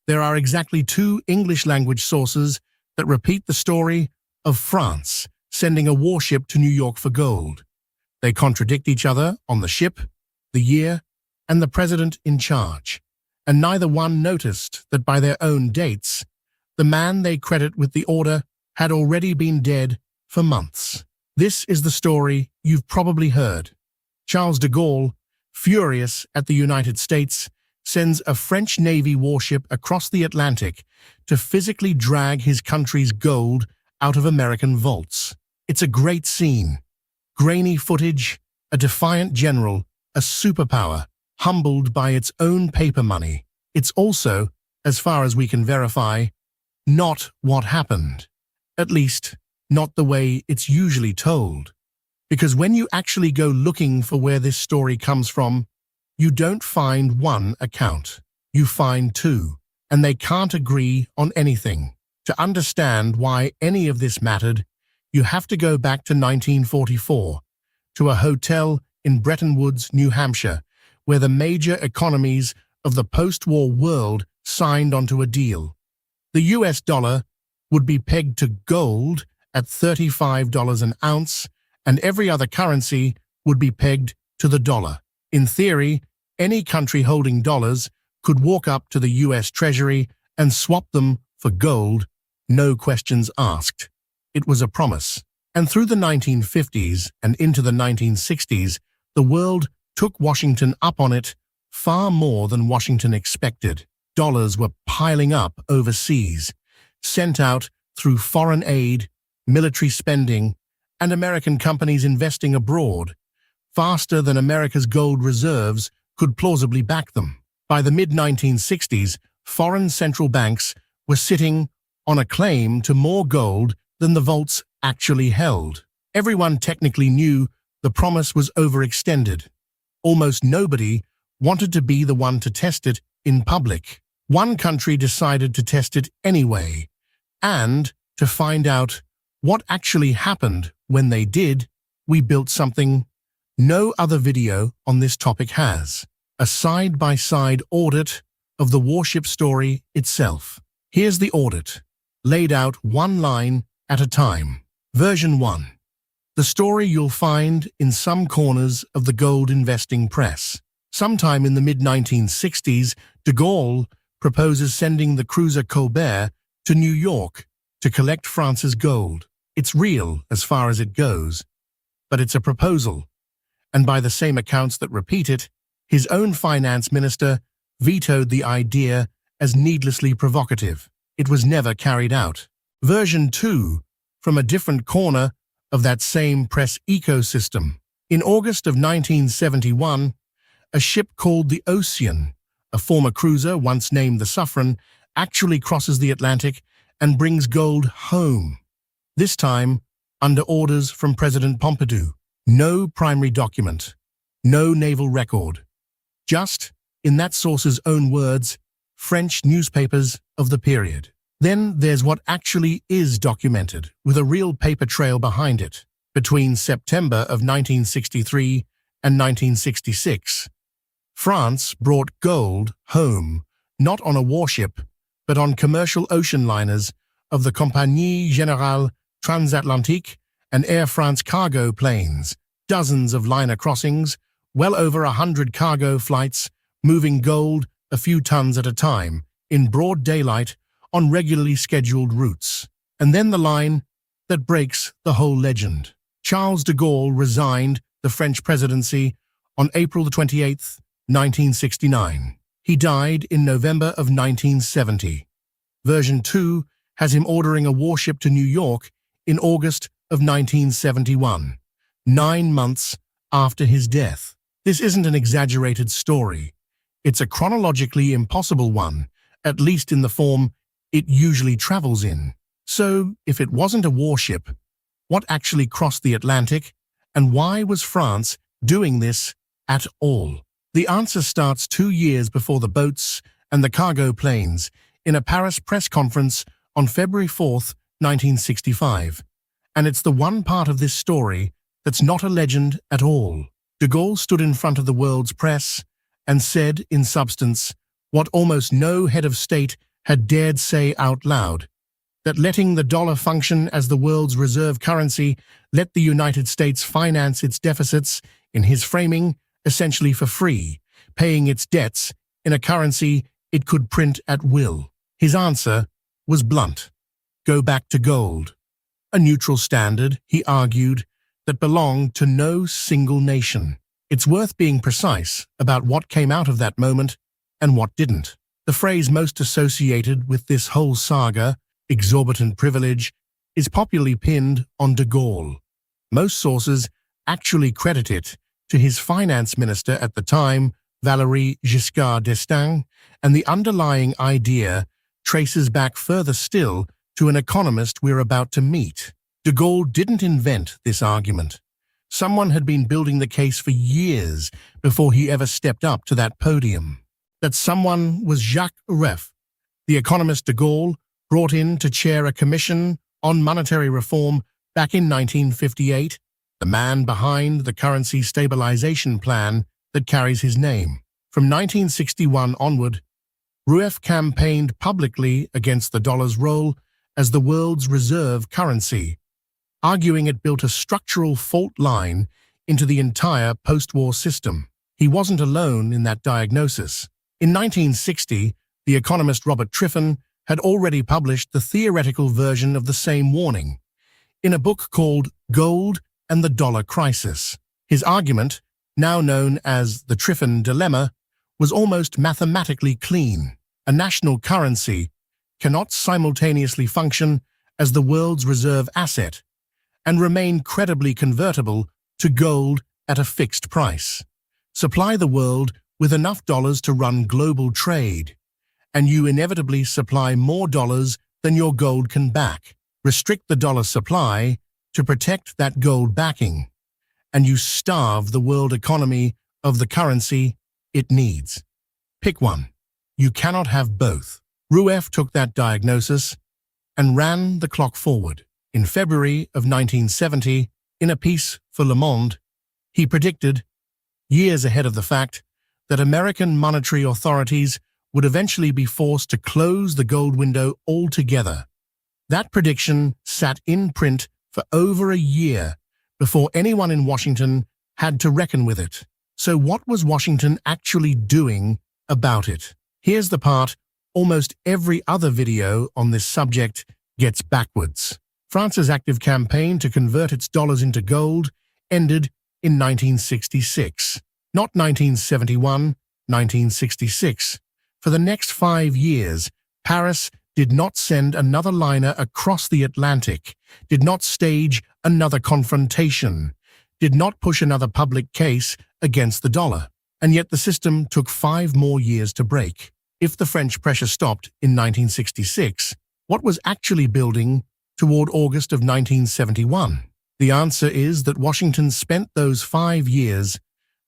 There are exactly two English-language sources that repeat the story of France sending a warship to New York for gold. They contradict each other on the ship, the year, and the president in charge, and neither one noticed that by their own dates, the man they credit with the order had already been dead for months. This is the story you've probably heard. Charles de Gaulle, furious at the United States, sends a French Navy warship across the Atlantic to physically drag his country's gold out of American vaults. It's a great scene. Grainy footage, a defiant general, a superpower, humbled by its own paper money. It's also, as far as we can verify, not what happened. At least, not the way it's usually told. Because when you actually go looking for where this story comes from, you don't find one account. You find two, and they can't agree on anything. To understand why any of this mattered, you have to go back to 1944, to a hotel in Bretton Woods, New Hampshire, where the major economies of the post-war world signed onto a deal. The US dollar would be pegged to gold at $35 an ounce, and every other currency would be pegged to the dollar. In theory, any country holding dollars could walk up to the US Treasury and swap them for gold, no questions asked. It was a promise. And through the 1950s and into the 1960s, the world took Washington up on it far more than Washington expected. Dollars were piling up overseas, sent out through foreign aid, military spending, and American companies investing abroad, faster than America's gold reserves could plausibly back them. By the mid-1960s, foreign central banks were sitting on a claim to more gold than the vaults actually held. Everyone technically knew the promise was overextended. Almost nobody wanted to be the one to test it in public. One country decided to test it anyway, and to find out what actually happened when they did, we built something no other video on this topic has. A side-by-side audit of the warship story itself. Here's the audit, laid out one line at a time. Version 1. The story you'll find in some corners of the gold investing press. Sometime in the mid-1960s, de Gaulle proposes sending the cruiser Colbert to New York to collect France's gold. It's real as far as it goes, but it's a proposal, and by the same accounts that repeat it, his own finance minister vetoed the idea as needlessly provocative. It was never carried out. Version 2, from a different corner of that same press ecosystem. In August of 1971, a ship called the Ocean, a former cruiser once named the Suffren, actually crosses the Atlantic and brings gold home. This time, under orders from President Pompidou. No primary document, no naval record. Just, in that source's own words, French newspapers of the period. Then there's what actually is documented, with a real paper trail behind it. Between September of 1963 and 1966, France brought gold home, not on a warship, but on commercial ocean liners of the Compagnie Générale Transatlantique and Air France cargo planes, dozens of liner crossings, well over 100 cargo flights, moving gold a few tons at a time, in broad daylight, on regularly scheduled routes. And then the line that breaks the whole legend. Charles de Gaulle resigned the French presidency on April 28, 1969. He died in November of 1970. Version 2 has him ordering a warship to New York in August of 1971, 9 months after his death. This isn't an exaggerated story. It's a chronologically impossible one, at least in the form it usually travels in. So, if it wasn't a warship, what actually crossed the Atlantic, and why was France doing this at all? The answer starts 2 years before the boats and the cargo planes, in a Paris press conference on February 4, 1965. And it's the one part of this story that's not a legend at all. De Gaulle stood in front of the world's press and said, in substance, what almost no head of state had dared say out loud that letting the dollar function as the world's reserve currency let the United States finance its deficits, in his framing, essentially for free, paying its debts in a currency it could print at will. His answer was blunt. Go back to gold. A neutral standard, he argued, that belonged to no single nation. It's worth being precise about what came out of that moment and what didn't. The phrase most associated with this whole saga, exorbitant privilege, is popularly pinned on de Gaulle. Most sources actually credit it to his finance minister at the time, Valéry Giscard d'Estaing, and the underlying idea traces back further still to an economist we're about to meet. De Gaulle didn't invent this argument. Someone had been building the case for years before he ever stepped up to that podium. That someone was Jacques Rueff, the economist de Gaulle brought in to chair a commission on monetary reform back in 1958, the man behind the currency stabilization plan that carries his name. From 1961 onward, Rueff campaigned publicly against the dollar's role as the world's reserve currency, arguing it built a structural fault line into the entire post-war system. He wasn't alone in that diagnosis. In 1960, the economist Robert Triffin had already published the theoretical version of the same warning in a book called Gold and the Dollar Crisis. His argument, now known as the Triffin Dilemma, was almost mathematically clean. A national currency cannot simultaneously function as the world's reserve asset and remain credibly convertible to gold at a fixed price. Supply the world with enough dollars to run global trade, and you inevitably supply more dollars than your gold can back. Restrict the dollar supply to protect that gold backing, and you starve the world economy of the currency it needs. Pick one. You cannot have both. Rueff took that diagnosis and ran the clock forward. In February of 1970, in a piece for Le Monde, he predicted, years ahead of the fact, that American monetary authorities would eventually be forced to close the gold window altogether. That prediction sat in print for over a year before anyone in Washington had to reckon with it. So what was Washington actually doing about it? Here's the part almost every other video on this subject gets backwards. France's active campaign to convert its dollars into gold ended in 1966. Not 1971, 1966. For the next 5 years, Paris did not send another liner across the Atlantic, did not stage another confrontation, did not push another public case against the dollar. And yet the system took 5 more years to break. If the French pressure stopped in 1966, what was actually building toward August of 1971? The answer is that Washington spent those 5 years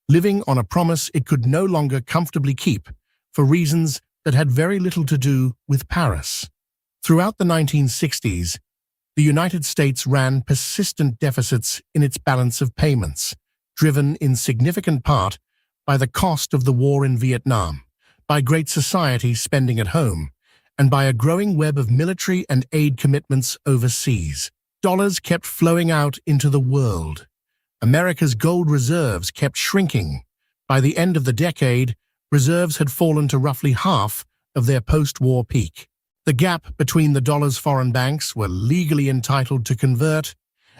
living on a promise it could no longer comfortably keep for reasons that had very little to do with Paris. Throughout the 1960s, the United States ran persistent deficits in its balance of payments, driven in significant part by the cost of the war in Vietnam, by Great Society spending at home, and by a growing web of military and aid commitments overseas. Dollars kept flowing out into the world. America's gold reserves kept shrinking. By the end of the decade, reserves had fallen to roughly half of their post-war peak. The gap between the dollars foreign banks were legally entitled to convert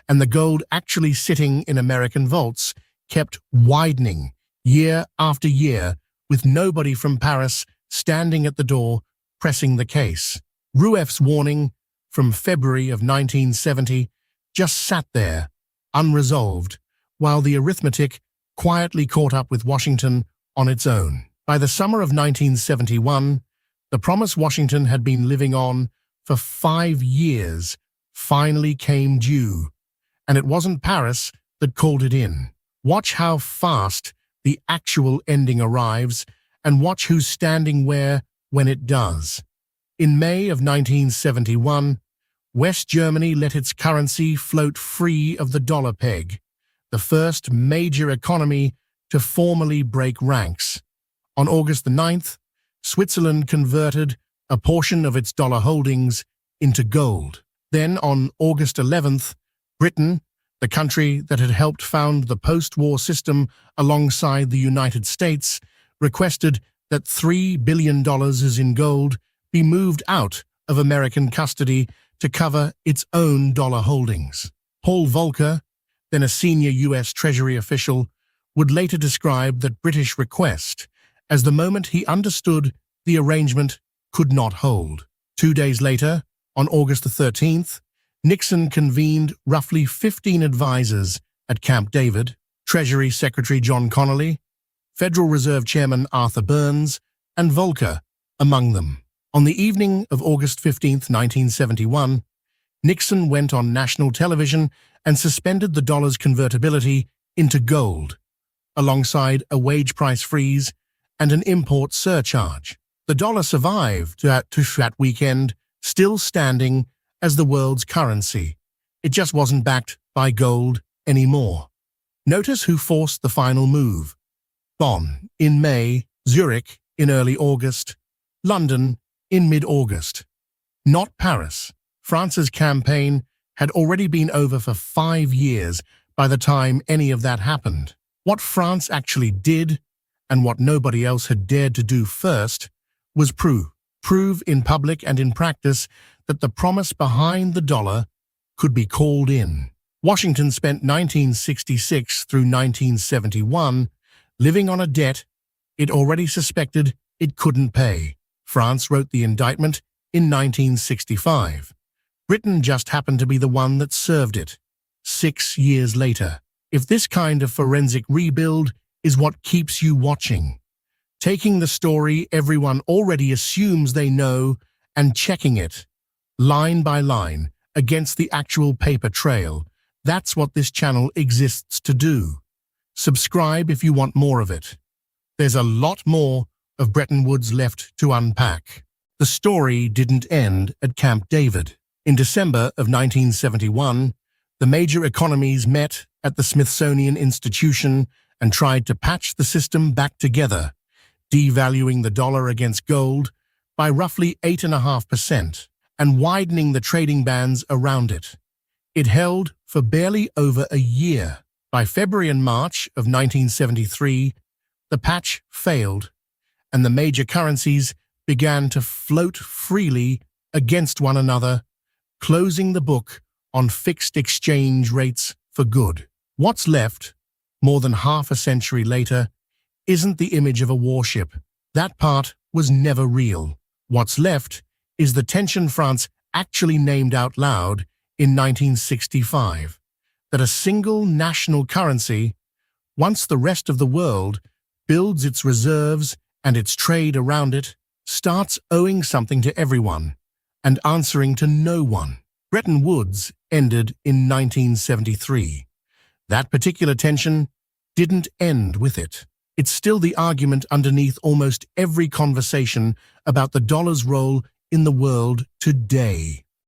and the gold actually sitting in American vaults kept widening year after year, with nobody from Paris standing at the door pressing the case. Rueff's warning from February of 1970 just sat there, unresolved, while the arithmetic quietly caught up with Washington on its own. By the summer of 1971, the promise Washington had been living on for 5 years finally came due, and it wasn't Paris that called it in. Watch how fast the actual ending arrives, and watch who's standing where when it does. In May of 1971, West Germany let its currency float free of the dollar peg, the first major economy to formally break ranks. On August the 9th, Switzerland converted a portion of its dollar holdings into gold. Then, on August 11th, Britain, the country that had helped found the post-war system alongside the United States, requested that $3 billion in gold be moved out of American custody to cover its own dollar holdings. Paul Volcker, then a senior U.S. Treasury official, would later describe that British request as the moment he understood the arrangement could not hold. 2 days later, on August 13th, Nixon convened roughly 15 advisors at Camp David, Treasury Secretary John Connolly, Federal Reserve Chairman Arthur Burns, and Volcker among them. On the evening of August 15, 1971, Nixon went on national television and suspended the dollar's convertibility into gold, alongside a wage price freeze and an import surcharge. The dollar survived to that weekend, still standing as the world's currency. It just wasn't backed by gold anymore. Notice who forced the final move. Bonn in May, Zurich in early August, London in mid-August. Not Paris. France's campaign had already been over for 5 years by the time any of that happened. What France actually did, and what nobody else had dared to do first, was prove in public and in practice that the promise behind the dollar could be called in. Washington spent 1966 through 1971 living on a debt it already suspected it couldn't pay. France wrote the indictment in 1965. Britain just happened to be the one that served it 6 years later. If this kind of forensic rebuild is what keeps you watching, taking the story everyone already assumes they know and checking it, line by line, against the actual paper trail, that's what this channel exists to do. Subscribe if you want more of it. There's a lot more of Bretton Woods left to unpack. The story didn't end at Camp David. In December of 1971, the major economies met at the Smithsonian Institution and tried to patch the system back together, devaluing the dollar against gold by roughly 8.5% and widening the trading bands around it. It held for barely over a year. By February and March of 1973, the patch failed, and the major currencies began to float freely against one another, closing the book on fixed exchange rates for good. What's left, more than half a century later, isn't the image of a warship. That part was never real. What's left is the tension France actually named out loud in 1965, that a single national currency, once the rest of the world builds its reserves and its trade around it, starts owing something to everyone and answering to no one. Bretton Woods ended in 1973. That particular tension didn't end with it. It's still the argument underneath almost every conversation about the dollar's role in the world today.